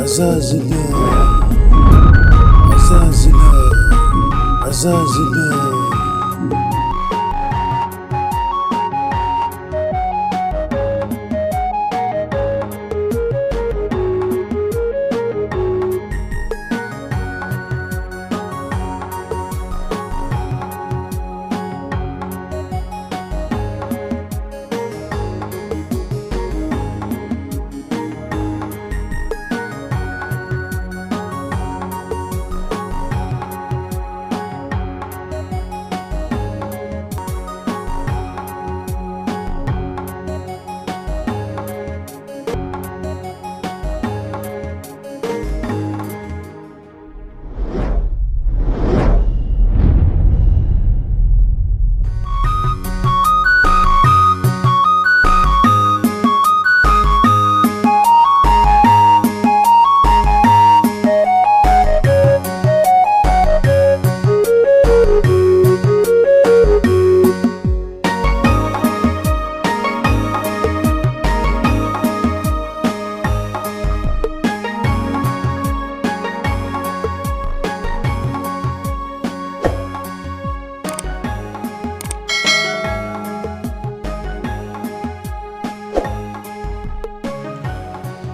Azazila, Azazila, Azazila.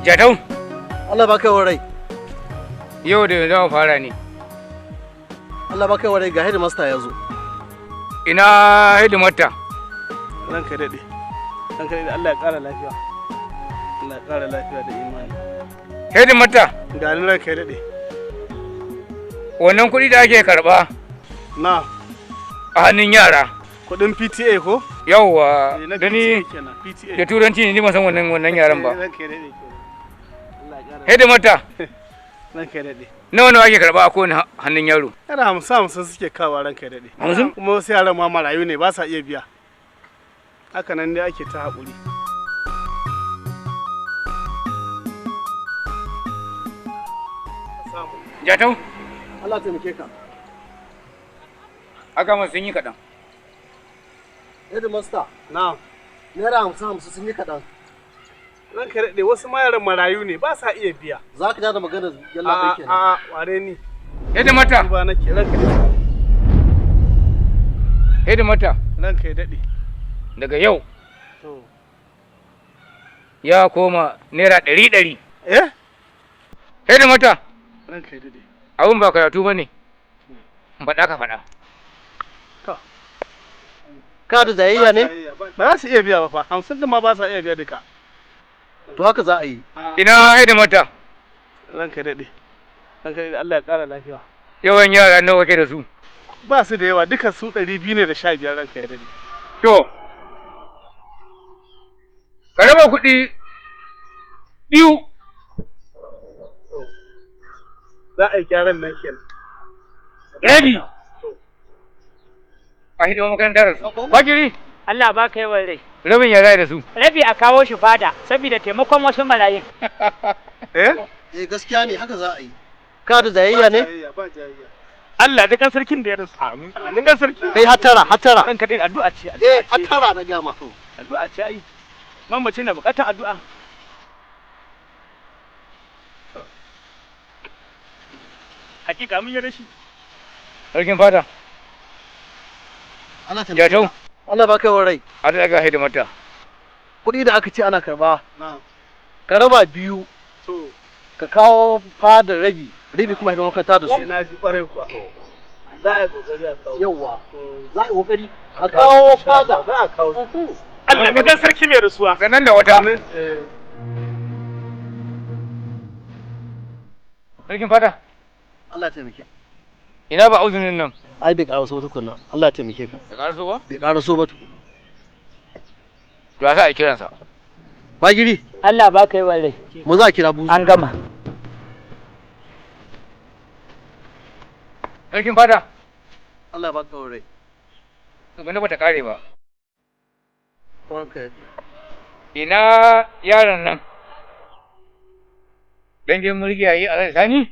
Jatau? Allah baka warai. Yau da zama fara ne. Allah baka warai ga headmaster ya zo. Ina headmaster? Ranka daɗe. Ranka daɗe Allah ya ƙara lafiya. Allah ya ƙara lafiya da imani. Headmaster? Ga ni ranka daɗe. Wannan kuɗi da ake karɓa? Na. A hannun yara. Kuɗin PTA ko? Yawwa. Da ni PTA. da turanci ne ni ban san wannan yaran ba. Ranka daɗe. Hedimata. Ranka daɗe. Nawa ake karɓa a kowane hannun yaro? Yana 50 suke kawo ranka daɗe. 50? Kuma wasu yaran ma marayu ne ba sa iya biya. Haka nan dai ake ta haƙuri. Jatau? Allah taimake ka. Haka ma sun yi kaɗan. Headmaster. Na. Naira 50 sun yi kaɗan. Ranka daɗe wasu mayaran marayu ne ba sa iya biya. Za ka da magana yalla bai kenan. A'a, ware ni. Hedimata. Ba nake ranka daɗe. Hedimata. Ranka ya daɗe. Daga yau. Ya koma naira 100. Eh? Hedimata. Ranka ya daɗe. Abun ba karatu ba ne. Faɗa ka faɗa. Ka da zayayya ne? Ba za su iya biya ba fa. 50 din ma ba sa iya biya duka. To haka za a yi. Ina hedimata. Ranka daɗe. Ranka daɗe Allah ya ƙara lafiya. Yawan yara nawa kake da su? Ba su da yawa duka su 215 ranka ya daɗe. To. Ka raba kuɗi biyu. Za a yi gyaran nan kenan. Rabi. A hidima makaranta da su. Kwagiri. Allah ba ka yawan rai. Rabin ya zai da su. Rabi a kawo shi fada saboda taimakon wasu marayun. Eh gaskiya ne haka za a yi. Ka da zayayya ne? Allah da kan sarkin da ya rasu. Amin. Amin kan sarki. Kai hatara. Kan kadai addu'a ce. Hatara na gama. Addu'a ce ai. Mamace na bukatar addu'a. Hakika mun yi rashi. Sarkin fada. Allah ta Jatau. Allah ba kai wa rai. A da ga hidimata. Kuɗi da aka ce ana karba. Ka raba biyu. Ka kawo fada rabi. Rabi kuma hidimar makaranta da su. Na ji kwarai kuwa. Za a yi kokari a kawo. Yawwa. Za a yi kokari. A kawo fada. Za a kawo. Allah ne dan sarki mai rasuwa. Sanan da wata. Sarkin fada. Allah ya taimake. Ina ba auzinin nan. Ai bai ƙaraso ba tukunna. Allah ya taimake ka. Bai ƙaraso ba? Bai ƙaraso ba tukunna. To ya sa a kiransa. Bagiri. Allah ba ka yawan rai. Mu za a kira buzu. An gama. Sarkin fada. Allah ba ka rai. Gani ba ta kare ba. Okay. Ina yaron nan. Dangin mulki yayi a sani?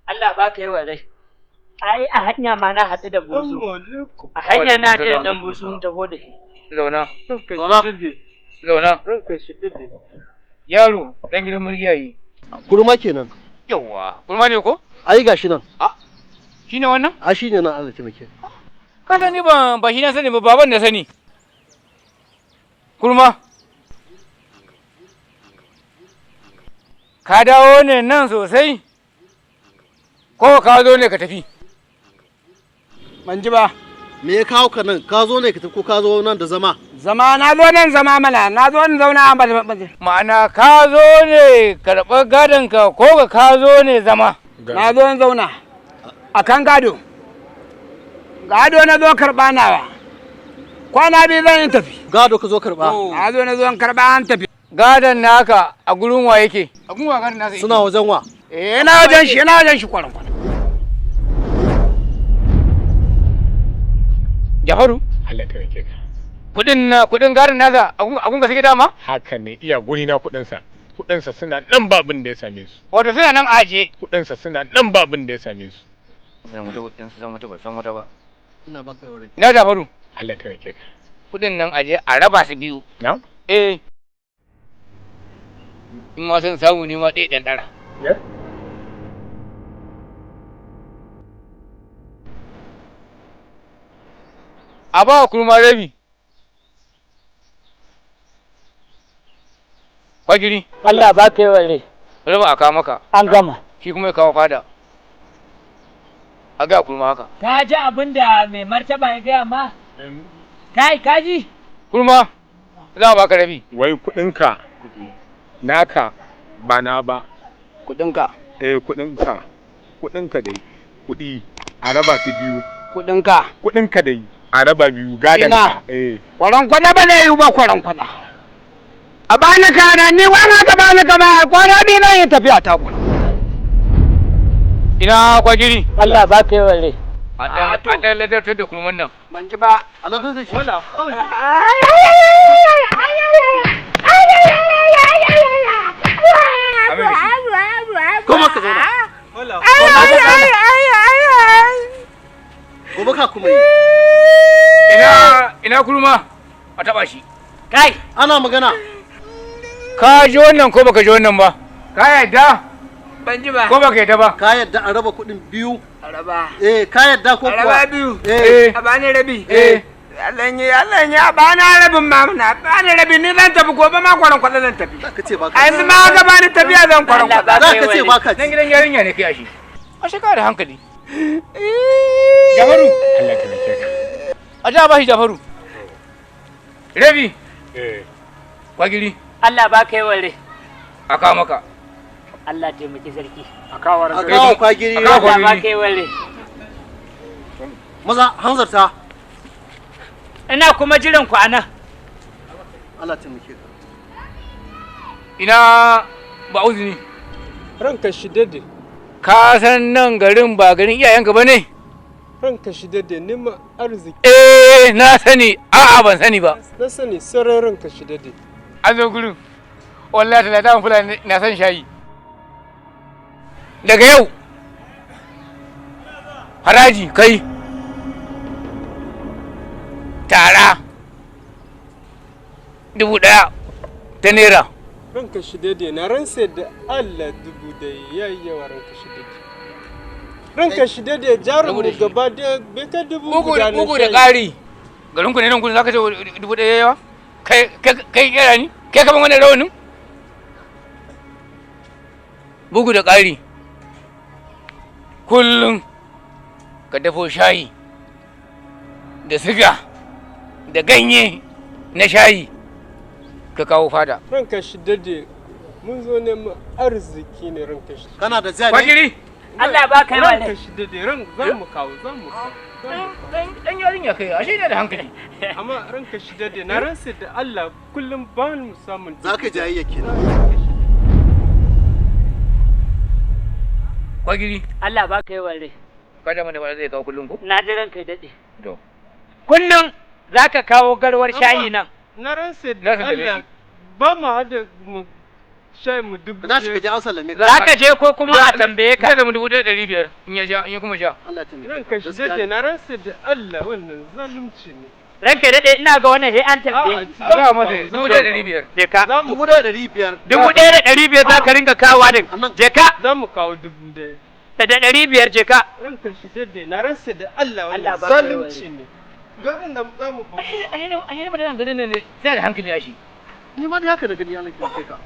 Allah ba ka yawan rai. Ai a hanya ma na haɗu da buzu. A hanya na da ɗan buzu ta gode. Zauna. Zauna. Zauna. Ranka shi dade. Yaro dan gidan mulki yayi. Kurma kenan. Yawwa, kurma ne ko? Ai gashi nan. Shi ne wannan? A shi ne nan Allah taimake. Ka sani ba shi na sani ba baban da sani. Kurma. Ka dawo ne nan sosai? Ko ka zo ne ka tafi? Ban ji ba. Me ya kawo ka nan? Ka zo ne ka tafi ko ka zo nan da zama? Zama na zo nan zama mana, na zo in zauna ba. Ma'ana ka zo ne karɓar gadon ka ko ka zo ne zama? Na zo in zauna. A kan gado. Gado na zo karɓa nawa. Kwana biyu zan yi tafi. Gado ka zo karɓa. Na zo na zo in karɓa an tafi. Gadon naka a gurin wa yake? A gurin wa gadon naka yake? Suna wajen wa? Ina wajen shi kwaran. Jafaru? Allah ta rike ka. Kudin gadon nasa a gun ka suke dama? Haka ne iya guri na kudinsa suna nan babin da ya same su. Wato suna nan aje. Kudinsa suna nan babin da ya same su. Zan mutu kudin su zan mutu ba san wata ba. Ina baka yau. Ina Jafaru? Allah ta rike ka. Kudin nan aje a raba su biyu. Na? In ma sun samu ne ma ɗaya ɗan ɗara. Ya? A ba wa kurma rabi. Kwagiri. Allah ba ka yi wale. Raba a kawo maka. An gama. Shi kuma ya kawo fada. A ga kurma haka. Ka ji abin da mai martaba ya gaya ma? Ka ji? Kurma. Za a baka rabi. Wai kudinka naka ba na ba. Kudinka. Kudinka dai. Kudi a raba su biyu. Kudinka dai. A raba biyu gadon ka. Kwaron kwana ba ne yi ba kwaron kwana. A bani kana ni wani ka bani kama kwana biyu na yi tafiya ta kuna. Ina kwagiri. Allah ba ka yi wale. A ɗan ladartar da kurman nan. Ban ji ba. A nan da shi. Kuma ka zauna. Gobe ka kuma yi. Ina kurma a taɓa shi. Kai. Ana magana. Ka ji wannan ko baka ji wannan ba? Ka yadda? Ban ji ba. Ko baka yadda ba? Ka yadda a raba kuɗin biyu. A raba. Ka yadda ko kuwa? A raba biyu. A bani rabi. Allah yi a bani rabin mamuna. Bani rabi ni zan tafi gobe ma kwaron kwata zan tafi. Ka ce ba ka. A yanzu ma ga bani tafiya zan kwaron kwata. Za ka ce ba ka Nan ci. gidan yarinya ne kai a shi. A shekara da hankali. Jafaru. Allah ta rike ka. A ja ba shi Jafaru. Rabi. Kwagiri. Allah ba ka yi wale. A kawo maka. Allah taimaki sarki. A kawo A kawo kwagiri. A kawo Allah ba ka yi wale. Maza hanzarta. Ina kuma jiran ku anan. Allah taimake ka. Ina ba uzini. Ranka shi dade, Ka san nan garin ba garin iyayenka ba ne? ranka shi dade, nima arziki. Na sani, a'a ban sani ba. Na sani sarai ranka shi dade. An zo gurin. Wallahi talata mun fulani na san shayi. Daga yau, haraji kai, tara, 1,000 ta naira. Ranka shi dade, na ransa da Allah 1,000 yayi yawa ranka shi dade. Ranka shi dade, jarumu gaba da bai kai 2,000 Bugu da ƙari. Garinku ne nan gudun za ka ce 1,000 yawa? Kai kera ni? Kai kaman wannan rawanin? Bugu da ƙari. Kullum ka dafo shayi da siga da ganye na shayi ka kawo fada. Ranka shi dade, mun zo neman arziki ne ranka shi. Kana da jari? Kwagiri. Allah ba ka yi wale. Ranka shi dade, za mu kawo. Dan yarinya kai, ashe ne da hankali. Amma ranka shi dade, na ransa da Allah kullum ba mu samun. Za ka jayayya kenan. Kwagiri. Allah ba ka yi wale. Kada mana ba zai kawo kullum ko? Na jiran kai daɗe. To. Kullum za ka kawo garwar shayi nan. Na ransa Na da san da Allah ba mu hada mu shayi mu dubu. Na shiga ji an sallame ka. Za ka je ko kuma a tambaye ka. Kada mu 1,500 in ya sha in ya kuma sha. Allah taimake ka. Ranka shi dade, na ransa da Allah wannan zalunci ne. ranka daɗe ina ga wannan sai an tafi. Ga masa 1500. Je ka. 1500. 1500 za ka ringa kawowa din. Je ka. Za mu kawo 1000. Da 500 je ka. Ranka shi daɗe na ransa da Allah Allah wannan ba zalunci ne. Garin da za mu kawo. Ai ba da ganin ne sai da hankali ya shi. Ni ma da haka da gani yana kai ka.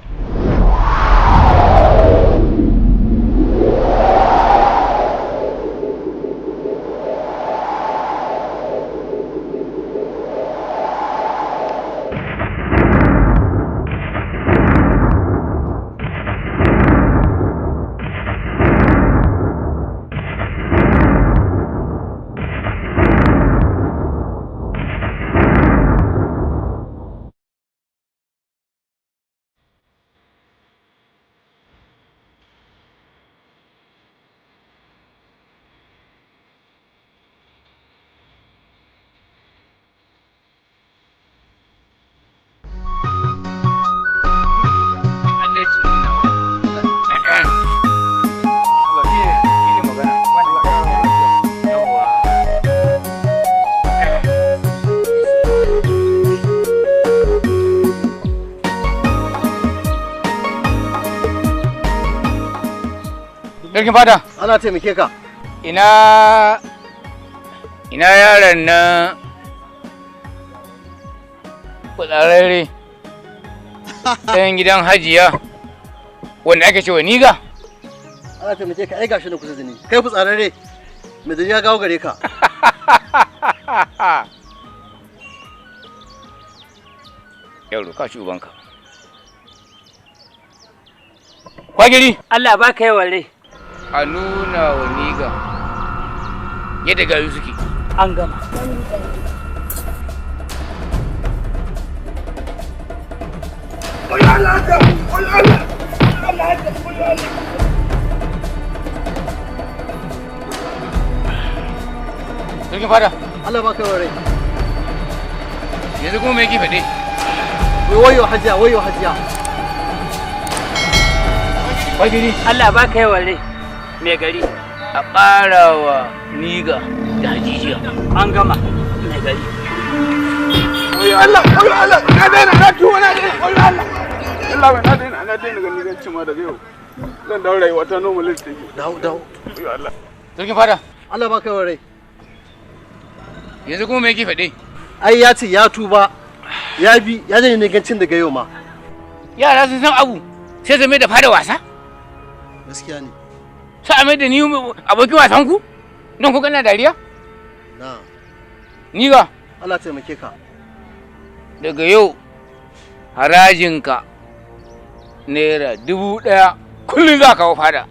Sarkin fada. Ana taimake ka. Ina yaron na kutsararre ɗayan gidan hajiya wanda ake cewa niga. Ana taimake ka ai gashi na kusa da ni. Kai fitsararre. Me da ya gawo gare ka. Yaro ka shi ubanka. Kwagiri. Allah ba ka yawan rai. A nuna wa niga yadda gayu suke. An gama. Sarkin fada. Allah ba ka rai. Yanzu kuma me yake faɗe? Wayo hajiya. Kwagiri. Allah ba ka yawan rai. Me gari. A ƙarawa niga da hajijiya. An gama. Me gari. Oyo Allah, na daina, na tuwo na daina, oyo Allah. Allah bai na daina ganin ganci ma daga yau. Zan dawo rayuwa ta normal take. Dawo. Oyo Allah. Sarkin fada. Allah ba ka rai. Yanzu kuma me yake faɗe? Ai ya ce ya tuba. Ya janye ne gancin daga yau ma. Yara sun san abu sai su mai da fada wasa? Gaskiya ne. Sai a mai da ni abokin wasan ku? Don ku kana dariya? Na. Ni ga Allah taimake ka. daga yau harajinka naira 1000 kullum za ka fada.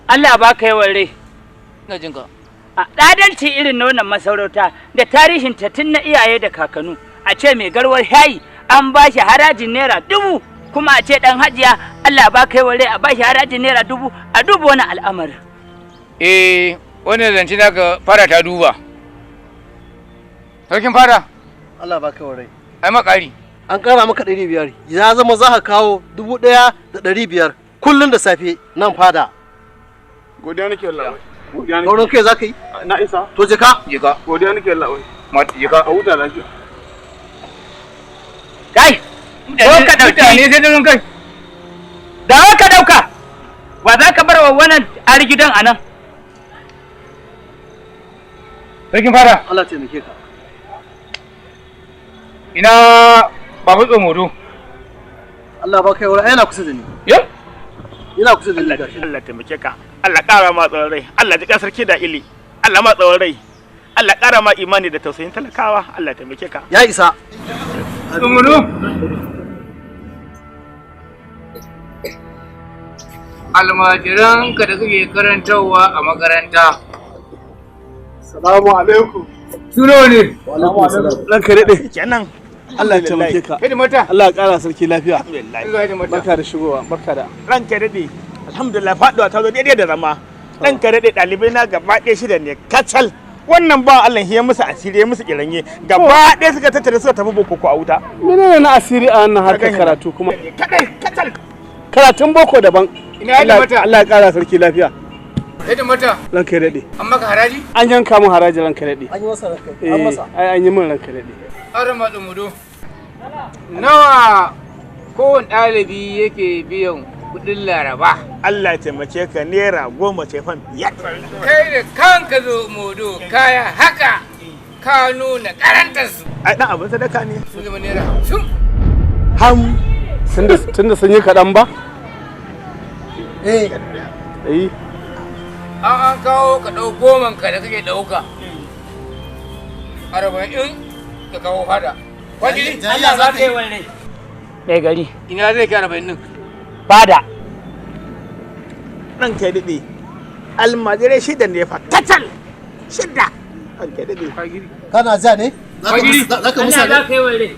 Allah ba ka yawan rai. Ina jinka. A ɗadalci irin na wannan masarauta da tarihin ta tun na iyaye da kakanu a ce mai garwar shayi an ba shi harajin naira 1000 kuma a ce ɗan hajiya Allah ba ka yawan rai a ba shi harajin naira 1000 a duba wani al'amari. Wannan zance naka fara ta duba. Sarkin fara. Allah ba ka rai. Ai makari. An kara maka 500. Ya zama za ka kawo 1500 kullun da safe nan fada. Godiya nake Allah. Gauran kai za ka yi? Na isa. To je ka. Godiya nake Allah. Je ka. A huta lafiya. Kai! Ko ka ɗauki ne sai da kai. Da ka ɗauka. Wa za ka bar wa wannan gidan a nan? Sarkin fara. Allah taimake ka. Ina babu tsomodo. Allah ba kai wuri ai yana kusa da ni. Ya? Ina kusa da ni gashi. Allah taimake ka. Allah ƙara ma tsawon rai. Allah ji sarki da ili. Allah ma tsawon rai. Allah ƙara ma imani da tausayin talakawa. Allah taimake ka. Ya isa. Tsomodo. Almajiranka da kake karantarwa a makaranta. Salamu alaikum. Suno ne. Wa alaikum assalam. Ranka daɗe. Kenan. Allah ya taimake ka. Hidimata. Allah ya ƙara sarki lafiya. Alhamdulillah. Barka da shigowa, barka da. Ranka daɗe. Alhamdulillah faɗuwa ta zo daidai da zama. Ranka daɗe ɗalibai na gaba ɗaya shida ne kacal. Wannan ba Allah ya musu asiri ya musu kiranye gaba ɗaya suka tattare suka tafi boko ko a wuta. Menene na asiri a wannan harkar karatu kuma? Kadai kacal. Karatun boko daban. Ina hidimata. Allah ya ƙara sarki lafiya. Yadda mata. Ranka ya daɗe. An maka haraji? An yanka min haraji ranka ya daɗe. An yi masa ranka. An masa. Ai an yi min ranka ya daɗe. Aron matsumudo. Nawa kowane ɗalibi yake biyan kuɗin Laraba? Allah ya taimake ka naira 10 ce fan 5. Kai da kanka zo modo kaya haka ka nuna karantarsu. Ai dan abin sadaka ne. Sun zama naira 50. Ham. Tunda sun yi kaɗan ba? An kawo ka ɗau 10 ka da kake ɗauka. 40 ka kawo fada. Kwajiri? Allah za ka yi wani. Ɗaya gari. Ina zai kai 40 ɗin? Fada. Ɗan kai daɗe. Almajirai 6 ne fa. Kacal! 6. Ɗan kai daɗe. Kana ja ne? Kwajiri? Za ka musa Allah za ka yi wani.